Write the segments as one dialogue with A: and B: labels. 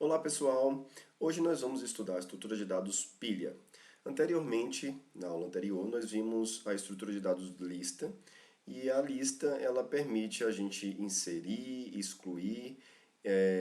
A: Olá pessoal, hoje nós vamos estudar a estrutura de dados pilha. Anteriormente, na aula anterior, nós vimos a estrutura de dados lista e a lista ela permite a gente inserir, excluir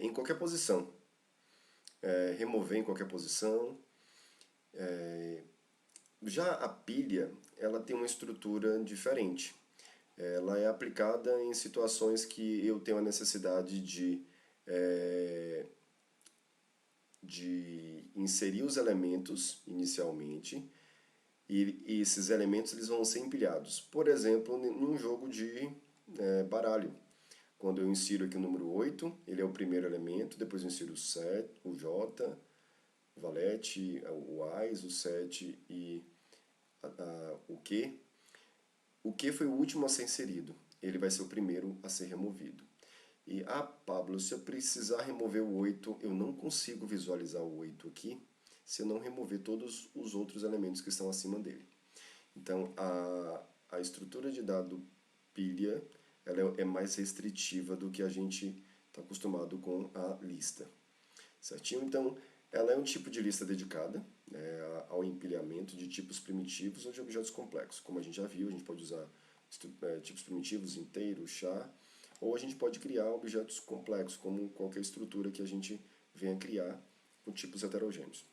A: em qualquer posição, remover em qualquer posição. Já a pilha ela tem uma estrutura diferente. Ela é aplicada em situações que eu tenho a necessidade de inserir os elementos inicialmente e esses elementos eles vão ser empilhados. Por exemplo, num jogo de baralho. Quando eu insiro aqui o número 8, ele é o primeiro elemento, depois eu insiro o 7, o J, o valete, o AS, o 7 e o Q. O Q foi o último a ser inserido, ele vai ser o primeiro a ser removido. E, Pablo, se eu precisar remover o 8, eu não consigo visualizar o 8 aqui se eu não remover todos os outros elementos que estão acima dele. Então, a estrutura de dado pilha ela é mais restritiva do que a gente está acostumado com a lista. Certinho? Então, ela é um tipo de lista dedicada ao empilhamento de tipos primitivos ou de objetos complexos. Como a gente já viu, a gente pode usar tipos primitivos, inteiro, char, ou a gente pode criar objetos complexos, como qualquer estrutura que a gente venha criar com tipos heterogêneos.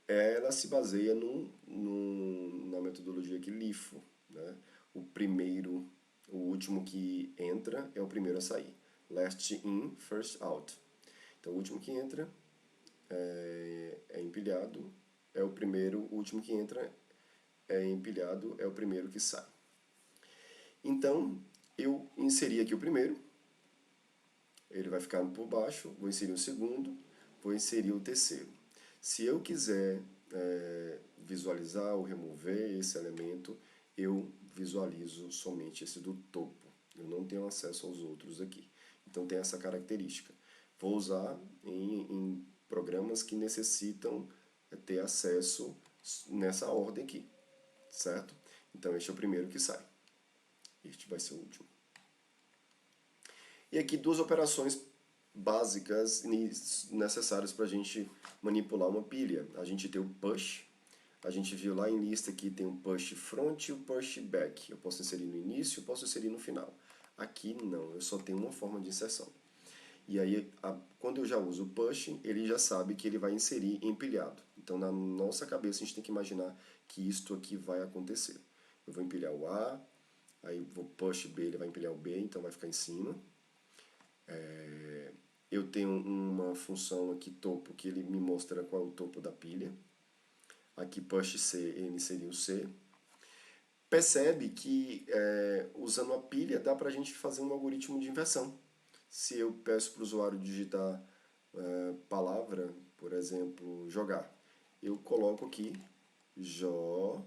A: Ela se baseia na metodologia aqui LIFO. Né? O último que entra é o primeiro a sair. Last in, first out. Então, o último que entra é empilhado, é o primeiro, o último que entra é empilhado, é o primeiro que sai. Então, eu inseri aqui o primeiro, ele vai ficar por baixo, vou inserir o segundo, vou inserir o terceiro. Se eu quiser visualizar ou remover esse elemento, eu visualizo somente esse do topo. Eu não tenho acesso aos outros aqui. Então tem essa característica. Vou usar em programas que necessitam ter acesso nessa ordem aqui, certo? Então este é o primeiro que sai. Este vai ser o último. E aqui duas operações básicas necessárias para a gente manipular uma pilha. A gente tem o push, a gente viu lá em lista que tem o push front e o push back. Eu posso inserir no início, eu posso inserir no final. Aqui não, eu só tenho uma forma de inserção. E aí, quando eu já uso o push, ele já sabe que ele vai inserir empilhado. Então, na nossa cabeça, a gente tem que imaginar que isto aqui vai acontecer. Eu vou empilhar o A, aí vou push B, ele vai empilhar o B, então vai ficar em cima. Eu tenho uma função aqui topo, que ele me mostra qual é o topo da pilha. Aqui push C, ele seria o C. Percebe que usando a pilha dá para a gente fazer um algoritmo de inversão. Se eu peço para o usuário digitar palavra, por exemplo, jogar, eu coloco aqui jogar.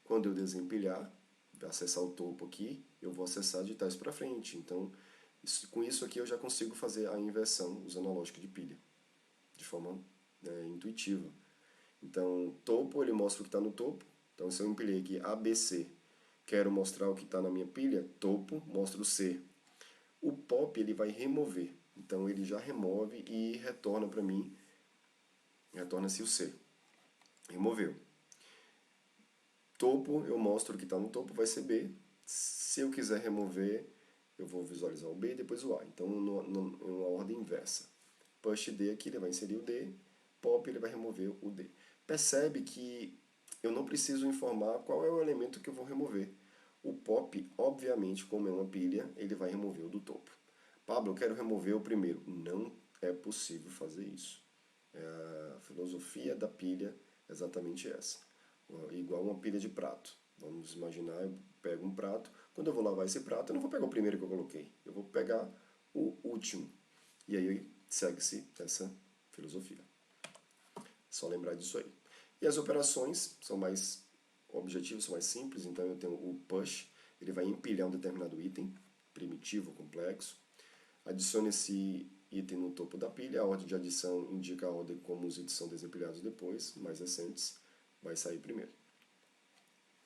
A: Quando eu desempilhar, acessar o topo aqui, eu vou acessar de trás para frente. Então, com isso aqui eu já consigo fazer a inversão usando a lógica de pilha, de forma intuitiva. Então, topo, ele mostra o que está no topo. Então, se eu empilhei aqui ABC, quero mostrar o que está na minha pilha, topo, mostra o C. O pop, ele vai remover. Então, ele já remove e retorna para mim, retorna-se o C. Removeu. Topo, eu mostro o que está no topo, vai ser B. Se eu quiser remover, eu vou visualizar o B e depois o A. Então, em uma ordem inversa. Push D aqui, ele vai inserir o D. Pop, ele vai remover o D. Percebe que eu não preciso informar qual é o elemento que eu vou remover. O pop, obviamente, como é uma pilha, ele vai remover o do topo. Pablo, eu quero remover o primeiro. Não é possível fazer isso. A filosofia da pilha é exatamente essa. Igual uma pilha de prato. Vamos imaginar, eu pego um prato. Quando eu vou lavar esse prato, eu não vou pegar o primeiro que eu coloquei. Eu vou pegar o último. E aí segue-se essa filosofia. Só lembrar disso aí. E as operações são mais objetivos, são mais simples. Então eu tenho o push, ele vai empilhar um determinado item, primitivo, complexo. Adicione esse item no topo da pilha. A ordem de adição indica a ordem como os itens são desempilhados depois, mais recentes, vai sair primeiro.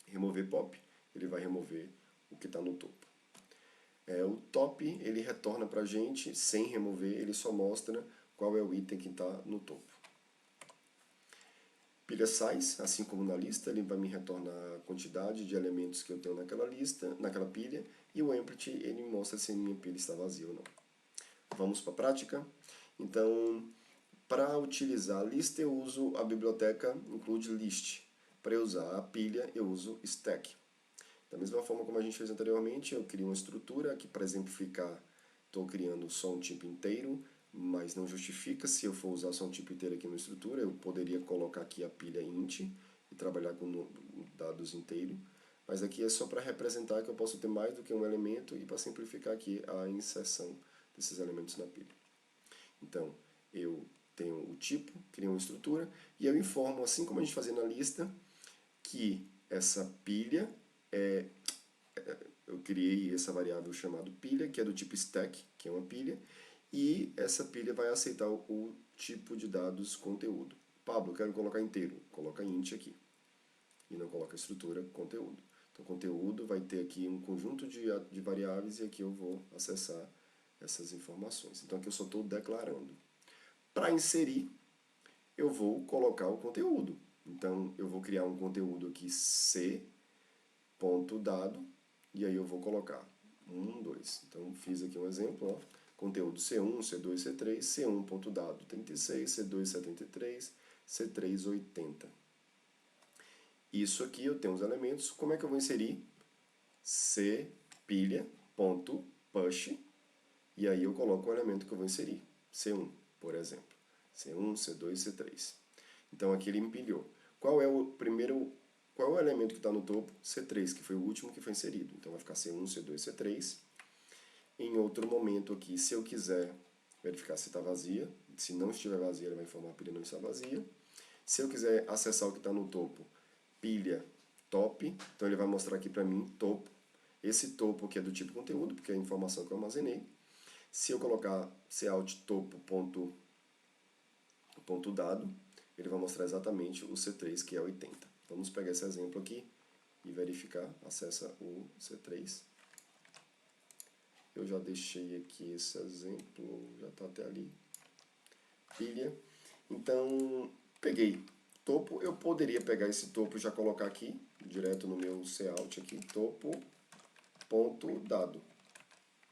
A: Remover pop, ele vai remover o que está no topo. O top, ele retorna para a gente sem remover, ele só mostra qual é o item que está no topo. Pilha size, assim como na lista, ele vai me retornar a quantidade de elementos que eu tenho naquela lista, naquela pilha, e o empty, ele me mostra se a minha pilha está vazia ou não. Vamos para a prática? Então, para utilizar a lista, eu uso a biblioteca include list. Para usar a pilha, eu uso stack. Da mesma forma como a gente fez anteriormente, eu crio uma estrutura que, para exemplificar, estou criando só um tipo inteiro, mas não justifica se eu for usar só um tipo inteiro aqui na estrutura. Eu poderia colocar aqui a pilha int e trabalhar com dados inteiro, mas aqui é só para representar que eu posso ter mais do que um elemento e para simplificar aqui a inserção desses elementos na pilha. Então, eu tenho o tipo, crio uma estrutura, e eu informo, assim como a gente fazia na lista, que essa pilha eu criei essa variável chamada pilha, que é do tipo stack, que é uma pilha, e essa pilha vai aceitar o tipo de dados conteúdo. Pablo, eu quero colocar inteiro, coloca int aqui, e não coloca a estrutura conteúdo. Então, conteúdo vai ter aqui um conjunto de variáveis e aqui eu vou acessar essas informações. Então, aqui eu só estou declarando. Para inserir, eu vou colocar o conteúdo. Então, eu vou criar um conteúdo aqui c.dado, e aí eu vou colocar 1, 2. Então, fiz aqui um exemplo, ó. Conteúdo C1, C2, C3, C1.dado 36, C2 73, C3 80. Isso aqui eu tenho os elementos. Como é que eu vou inserir? cPilha.push, e aí eu coloco o elemento que eu vou inserir. C1, por exemplo. C1, C2, C3. Então aqui ele empilhou. Qual é o elemento que está no topo? C3, que foi o último que foi inserido. Então vai ficar C1, C2, C3. Em outro momento aqui, se eu quiser verificar se está vazia, se não estiver vazia, ele vai informar a pilha não está vazia. Se eu quiser acessar o que está no topo, pilha top, então ele vai mostrar aqui para mim topo. Esse topo aqui é do tipo conteúdo, porque é a informação que eu armazenei. Se eu colocar cout topo.dado, ele vai mostrar exatamente o C3, que é 80. Vamos pegar esse exemplo aqui e verificar. Acessa o C3. Eu já deixei aqui esse exemplo, já está até ali. Pilha. Então, peguei topo. Eu poderia pegar esse topo e já colocar aqui, direto no meu cout aqui, topo.dado.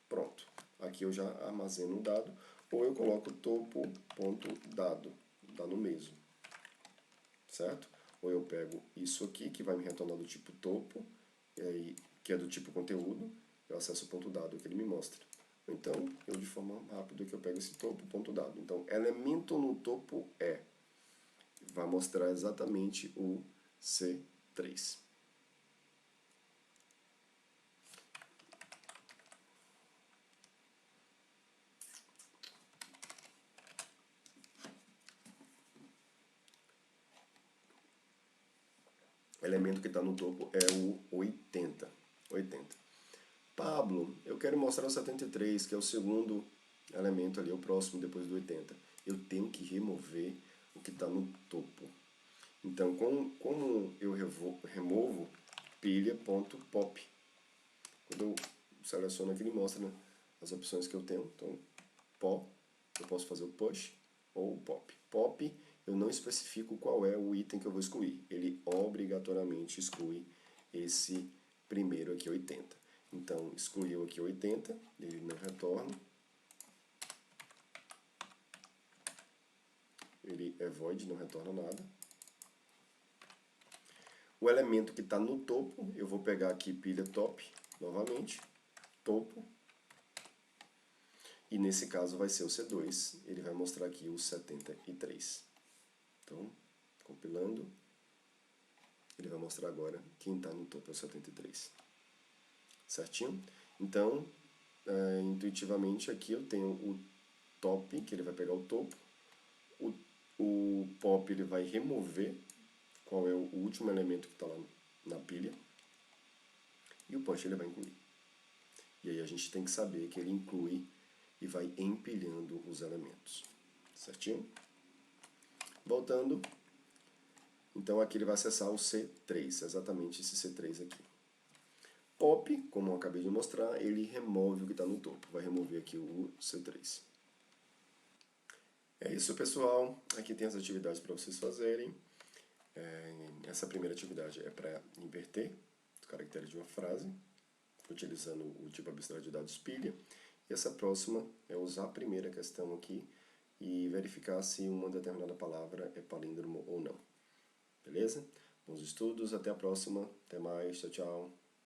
A: Pronto. Aqui eu já armazeno o dado. Ou eu coloco topo.dado, dá no mesmo. Certo? Ou eu pego isso aqui, que vai me retornar do tipo topo, e aí, que é do tipo conteúdo, eu acesso o ponto dado que ele me mostra. Então, eu de forma rápida que eu pego esse topo, ponto dado. Então, elemento no topo vai mostrar exatamente o C3. O elemento que está no topo é o 80. Pablo, eu quero mostrar o 73, que é o segundo elemento ali, o próximo depois do 80. Eu tenho que remover o que está no topo. Então, como eu removo pilha.pop. Quando eu seleciono aqui, ele mostra as opções que eu tenho. Então, pop, eu posso fazer o push ou o pop. Pop, eu não especifico qual é o item que eu vou excluir. Ele obrigatoriamente exclui esse primeiro aqui, 80. Então, excluiu aqui 80, ele não retorna. Ele é void, não retorna nada. O elemento que está no topo, eu vou pegar aqui pilha top, novamente, topo. E nesse caso vai ser o C2, ele vai mostrar aqui o 73. Então, compilando, ele vai mostrar agora quem está no topo é o 73. Certinho? Então, intuitivamente aqui eu tenho o top, que ele vai pegar o topo. O pop ele vai remover qual é o último elemento que está lá na pilha. E o push ele vai incluir. E aí a gente tem que saber que ele inclui e vai empilhando os elementos. Certinho? Voltando. Então aqui ele vai acessar o C3, exatamente esse C3 aqui. Pop, como eu acabei de mostrar, ele remove o que está no topo. Vai remover aqui o C3. É isso, pessoal. Aqui tem as atividades para vocês fazerem. Essa primeira atividade é para inverter os caracteres de uma frase, utilizando o tipo abstrato de dados pilha. E essa próxima é usar a primeira questão aqui e verificar se uma determinada palavra é palíndromo ou não. Beleza? Bons estudos, até a próxima. Até mais, tchau, tchau.